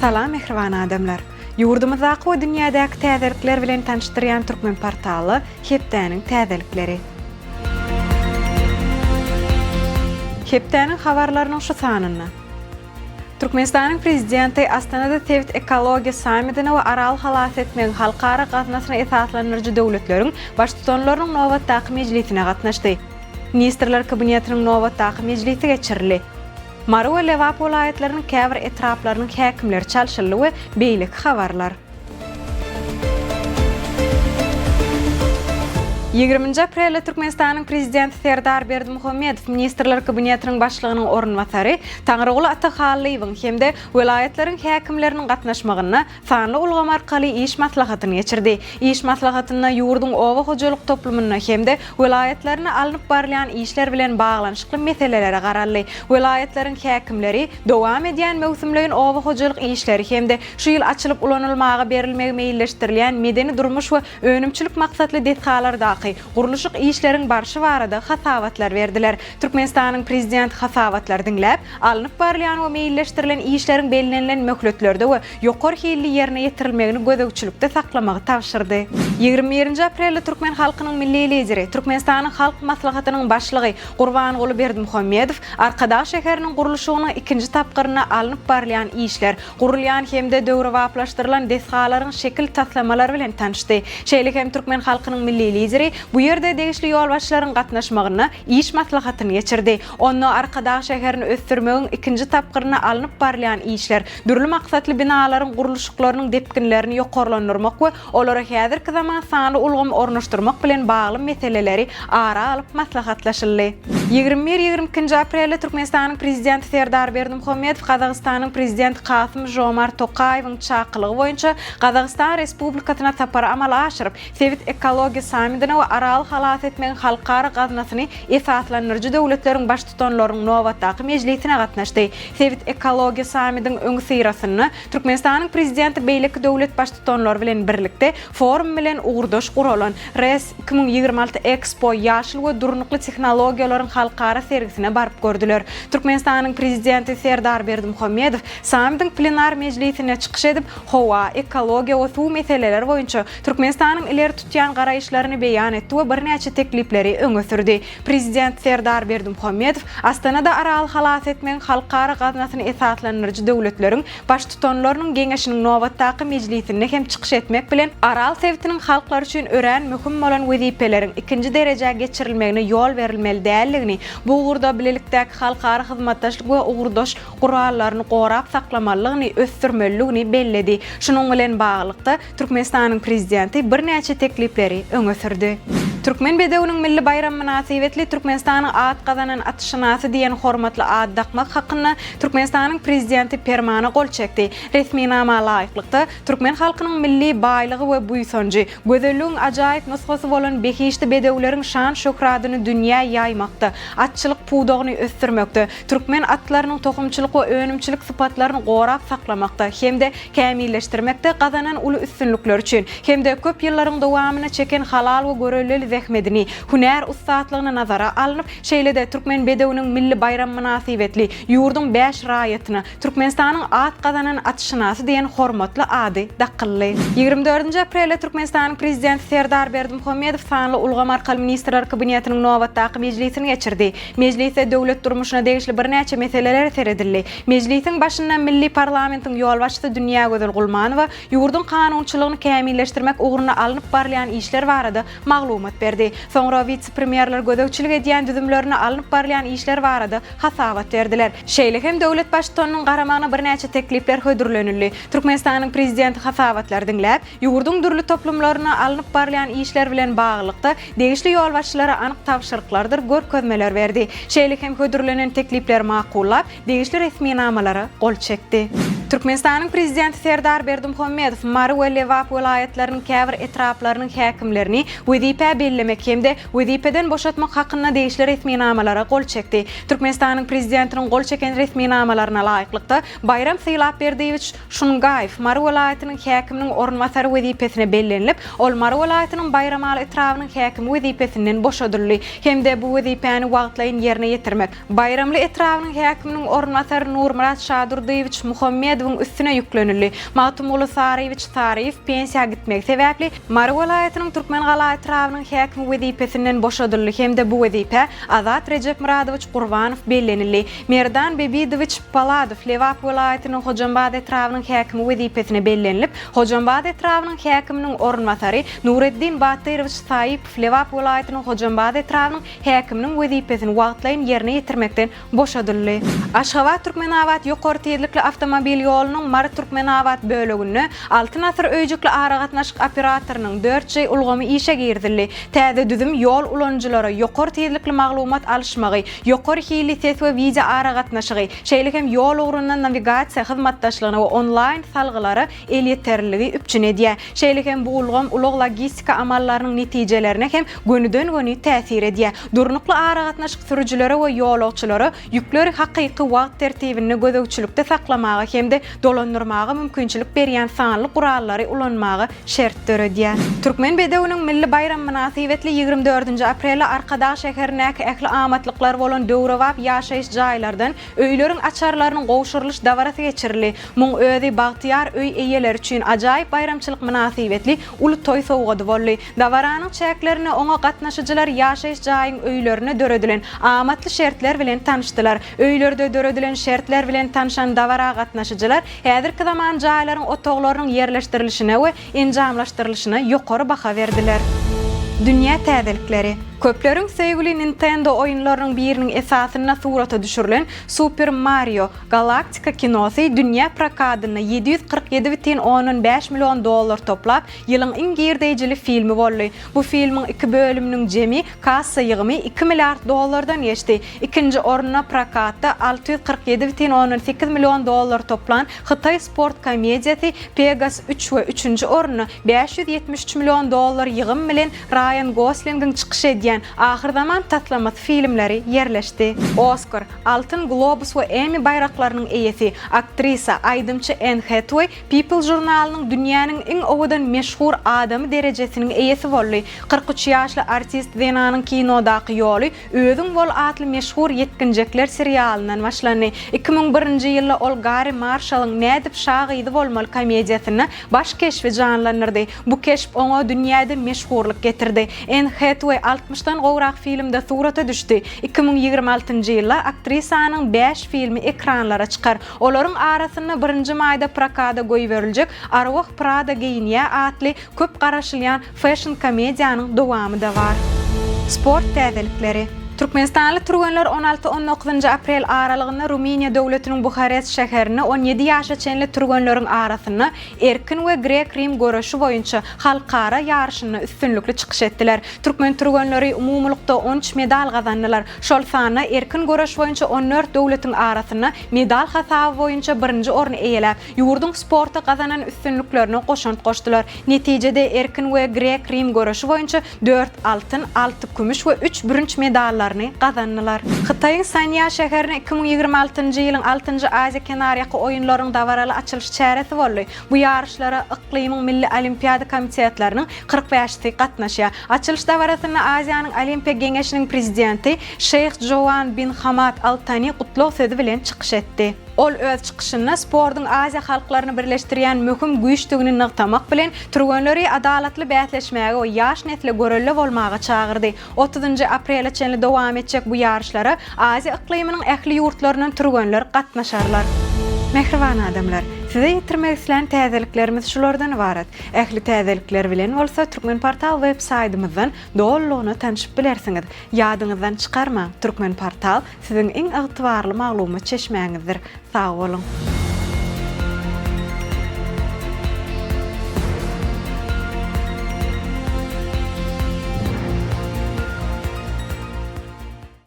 Salam mehriban adamlar. Yurdumyzdaki we dünýädäki täzelikler bilen tanışdyrýan Türkmen portaly Hepdäniň täzelikleri. Hepdäniň habarlarynyň şu sanyny. Türkmenistanyň prezidenti Astanada Tevhid Ekologiýa sammitine we aral halas etmeň halkara gatnaşyna esaslanyrjy döwletleriň baş tutanlarynyň nowatdaky mejlisine gatnaşdy. Ministrler kabinetiniň nowatdaky mejlisi geçirildi. Mary we Lewap welaýatlarynyň käbir etraplarynyň häkimleri çalşyldy we beýlik habarlar. 20 aprelde Türkmenistanyň prezidenti Serdar Berdimuhammedow ministrler kabinetiniň başlygynyň orunwatary Taňrygoğlu Atahallyň hemde welaýatlaryň häkimleriniň gatnaşmagyna sanly ulgam arkaly iş maslahatyny geçirdi. İş maslahatyna ýurdun owa hojalyk toplumyna hemde welaýatlaryna alınıp barýan işler bilen baglanyşykly meselelere garaldy. Welaýatlaryň häkimleri dowam edýän mewsümlerin owa hojalyk işleri hemde şu ýyl açylyp ulanylmagy berilmegi meýilleşdirilýän medeni durmuş we önümçilik maksatly detgalarda guruluşyk işleriň barşy barada hasawatlar berdiler. Türkmenistanyň prezidenti hasawatlary dinläp, alınıp barýan we meýilleşdirilen işleriň bellenlen möhletlerde we ýokary hilli ýerine ýetirilmegini gözegçilikde saklamagy tapşyrdy. 21 aprelde Türkmen halkynyň milli lideri, Türkmenistanyň halk maslahatynyň başlygy Gurbanoğlu Berdimuhammedow Arkadaş şäheriniň guruluşyny ikinji tapgyryna alınıp barýan işler, gurulýan hemde döwre waplaşdyrylan deshalaryň şekil taslamalary bilen tanışdy. Şeýle hem Türkmen halkynyň milli lideri bu ýerde degişli ýol başlaryň gatnaşmagyna iş maslahatyny geçirdi. Onu Arkadaş şäherini ösdürmegiň ikinji tapgyryna alınıp barýan işler, dürli maksatly binalaryň guruluşyklarynyň depkinlerini ýokarlandyrmak we olara häzirki zaman sanly ulgam ornaşdyrmak bilen bagly meseleleri ara alyp maslahatlaşyldy. 21-22 aprelde Türkmenistanyň prezidenti Serdar Berdimuhammedow Kazakstanyň prezidenti Kasym-Jomart Tokaýewiň çakylygy boýunça Kazakistan Respublikasyna tapar amal aşyryp Tevhid Ekologiýa sammitine we aral halas etmeň halkara gatnaşyny esaslanyrjy döwletleriň baş tutanlarynyň nowatdaky mejlisine gatnaşdy. Tevhid Ekologiýa sammitining öňü syrasyny Türkmenistanyň prezidenti beýleki döwlet baş tutanlary bilen birlikde forum bilen ugurdaş guralan RES 2026 Expo ýaşyl we durnukly tehnologiýalaryň halkara sergisine barıp gördüler. Türkmenistanyň prezidenti Serdar Berdimuhammedow sammitiň plenar mejlisine çykyş edip howa, ekologiýa we suw meseleleri boýunça Türkmenistanyň ileri tutýan garaýşlaryny beýan etdi we birnäçe teklipleri öňe sürdi. Prezident Serdar Berdimuhammedow Astanada aral halas etmeň halkara gatnaşyny esaslanyrjy döwletleriň baş tutanlarynyň geňeşiniň nowatdaky mejlisine hem çykyş etmek bilen aral sewtiniň halklar üçin örän möhüm bolan wezipeleriň ikinji derejä geçirilmegine ýol berilmeli däldigini, bu ugurda bilelikdäki halkara hyzmatdaşlyk we ugurdaş gurallaryny gorap saklamalygyny ösdürmeligini belledi. Şunuň bilen baglykda Türkmenistanyň prezidenti birnäçe teklipleri öňe sürdi. Türkmen bedewiniň milli bayram münasibetli Türkmenistanyň ad gazanan atşynasy diýen hormatly ad dakmak hakyna Türkmenistanyň prezidenti permana gol çekdi. Resmi nama laýyklykda Türkmen halkynyň milli baýlygy we buýsanjy, gözelligiň ajaýyp nusgasy bolan behişli bedewleriň şan şöhratyny dünýä ýaýmakda, atçylyk puwdagyny ösdürmekde, Türkmen atlarynyň tohumçylyk we önümçilik sypatlaryny gorap saklamakda hemde kämilleşdirmekde gazanan uly üstünlikler üçin hemde köp ýyllaryň dowamyna çeken halal we görelli zähmedini, hünär ustaatlygyny nazara alınıp, şeýle-de Türkmen bedewiniň milli bayram münasibetli ýurdun 5 raýatyna Türkmenistanyň ad gazanan atşynasy diýen hormatly ady dakylly. 24 aprelde Türkmenistanyň prezidenti Serdar Berdimuhammedow sanly ulgam arkaly ministrler kabinetiniň nowatdaky mejlisini geçirdi. Mejlisde döwlet durmuşyna degişli birnäçe meseleler seredildi. Mejlisiň başyndan milli parlamentiň ýolbaşçysy Dünýä Gözel Gulmanowa ýurdun kanunçylygyny kämilleşdirmek ugruna alınıp barýan işler barada maglumat berdi. Soňra vice-premierler gödökçilik edýän düzümlerini alınıp barýan işler barada hasawat berdiler. Şeýle hem döwlet başçysynyň garamagyna birnäçe teklipler hödürlenildi. Türkmenistanyň prezidenti hasawatlary dinläp, ýurdun dürli toplumlaryna alınıp barýan işler bilen baglykda degişli ýol başçylara anyk tapşyryklardyr görkezmeler berdi. Şeýle hem hödürlenen teklipler makullap, degişli resmi namalara gol çekdi. Türkmenistanyň prezidenti Serdar Berdimuhammedow Mary we Lewap welaýatlarynyň käbir etraplarynyň häkimlerini wezipe bellemek hemde wezipeden boşatmak hakkında değişli resminamalara gol çekdi. Türkmenistanyň prezidentiniň gol çeken resminamalaryna laýyklykda Bayram Seýlapberdiýewich Şungaýew Mary welaýatynyň häkiminiň ornwasary wezipesine bellenilip, ol Mary welaýatynyň Bayramali etrawynyň häkimi wezipesinden boşadyldy. Hemde bu wezipeni wagtlaýyn ýerine ýetirmek. Bayramly etrawynyň häkiminiň ornwasary Nurmurat Şadurdiýewich Muhammedowyň üstüne ýüklenildi. Matumuly Saryewich Saryýew pensiýa gitmek sebäpli Mary welaýatynyň Türkmen gala etrawynyň häkimi wezipesinden boşadyldy. Hemde bu wezipe Azat Recep Muradowich Gurbanow bellenildi. Merdan Bebidowich Paladow Lewap welaýatynyň Hojambad etrawynyň häkimi wezipesine bellenilip, Hojambad etrawynyň häkiminiň ornwasary Nureddin Batyrowich Saýyp Lewap welaýatynyň Hojambad etrawynyň häkiminiň wezipesini wagtlaýyn ýerine ýetirmekden boşadyldy. Aşgabat Türkmenawat ýokary tezlikli awtomobil ýolunyň Mary Türkmenawat böleginde Altyn asr öýjükli ara gatnaşyk operatorynyň 4G ulgamy işe girdildi. Täze düzüm ýol ulanjylara ýokary tezlikli maglumat alşmagy, ýokary hilset we video ara gatnaşygy, şeýle hem ýol ugrundan navigasiýa hyzmatdaşlygyny we online salgylary el ýeterligi üpçün edýär. Şeýle hem bu ulgam ulug logistika amallarynyň netijelerine hem gönüden-göni täsir edýär. Durnukly ara gatnaşyk sürüjilere we ýolagçylary ýükleri hakyky wagt tertibini gözegçilikde saklamagy hemde dolandyrmagy mümkinçilik berýän sanly gurallary ulanmagy şert töredýär. Türkmen bedewiniň milli bayram münasibetli 24 aprel Arkadaş şäherindäki ähli amatlyklar bolan döwrewap ýaşaýyş jaýlardan öýleriň açarlarynyň gowşurylyş dawarasy geçirildi. Muň özi bagtyar öý eýeleri üçin ajaýyp bayramçylyk münasibetli uly toý sowgady boldy. Dawaranyň çäklerini oňa gatnaşyjylar ýaşaýyş jaýynyň öýlerine döredilen amatly şertler bilen tanışdylar. Öýlerde döredilen şertler bilen tanışan dawara gatnaşyjylar häzirki zaman jaýlaryň otoglarynyň ýerleşdirilişine we enjamlaşdyrylyşyna ýokary baha berdiler. Dünya täzelikleri Köpleriň söýgüli Nintendo oýunlarynyň biriniň esasyna surata düşürilen Super Mario Galaktika kinosy dünýä prokatadyna $747,5 milyon toplap ýylyň iň girdejili filmi boldy. Bu filmiň 2 bölüminiň jemi kassa ýygymy $2 milyard geçdi. Ikinji oruna prokatda $647,8 milyon toplan Hytaý sport komediýasy Pegasus 3 we 3-nji oruny $573 milyon ýygym bilen Ryan Gosling'in çykyş edýän ahir zaman tatlamat filmleri yerleşdi. Oscar, Altyn Globus we Emmy bayraklarynyň eýesi, aktrisa Aydymçy Anne Hathaway People jurnalynyň dünýäniň iň owadan meşhur adamy derejesiniň eýesi boldy. 43 ýaşly artist Venanyň kinodaky ýoly özüň bol atly meşhur Yetkinjekler serialynyň başlandy. 2001-nji ýylda ol Gary Marshall'yň Nädip şagydy bolmaly komediýasyny baş keşfi janlanyrdy. Bu keşf oňa dünýäde meşhurlyk getirdi. Anne Hathaway 60-dan gowrak filmde surata düşdi. 2026-njy ýylda aktrisanyň 5 filmi ekranlara çykar. Olaryň arasyna 1-nji maýda prokata goýberilýek Arwah Prada giyinýä atly köp garaşylýan fashion komediýanyň dowamy da bar. Sport täzelikleri Türkmenistanly turganlar 16-19 aprel aralygynda Ruminiýa döwletiniň Buharest şäherine 17 ýaşa çenli turganlaryň arasyna erkin we grek rim göreşi boýunça halkara ýarşyna üstünlikli çykyş etdiler. Türkmen turganlary umumlukda 13 medal gazandylar. Şol sany erkin göreş boýunça 14 döwletiň arasyna medal hasaby boýunça 1-nji orny eýelip, ýurdun sporta gazanan üstünliklerini goşant goşdylar. Netijede erkin we grek rim göreşi boýunça 4 altyn, 6 kümüş we 3 bürünç medallar gazandylar. Hytaýyň Sanya şäherine 2026-njy ýylyň 6-njy Aziýa kenaryaky oýunlaryň dawaraly açylış çäresi boldy. Bu ýarışlara iqlimyň milli olimpiada komitetlarynyň 45-ty gatnaşýar. Açylış dawarasyna Aziýanyň Olimpiya Geňeşiniň prezidenti Şeyh Jowan bin Hamad Al Thani gutlaw sözi bilen çykyş etdi. Ol öz çykyşyna sportyň Aziýa halklaryny birleşdirýän möhüm güýçlügini nyktamak bilen turganlary adalatly bätleşmäge we ýaş nesle görelle bolmaga çagyrdy. 30 aprel çenli dowam etjek bu ýarışlara Aziýa iqliminiň ähli ýurtlarynyň turganlar gatnaşarlar. Mehriban adamlar, size ýetirmek isleýän täzeliklerimiz şulardan ibaret. Ähli täzelikler bilen bolsa Türkmen Portal web saýtymyzdan dollugyna tanışyp bilersiňiz. Ýadyňyzdan çykarmaň, Türkmen Portal siziň iň ygtybarly maglumat çeşmäňizdir. Sag bolun.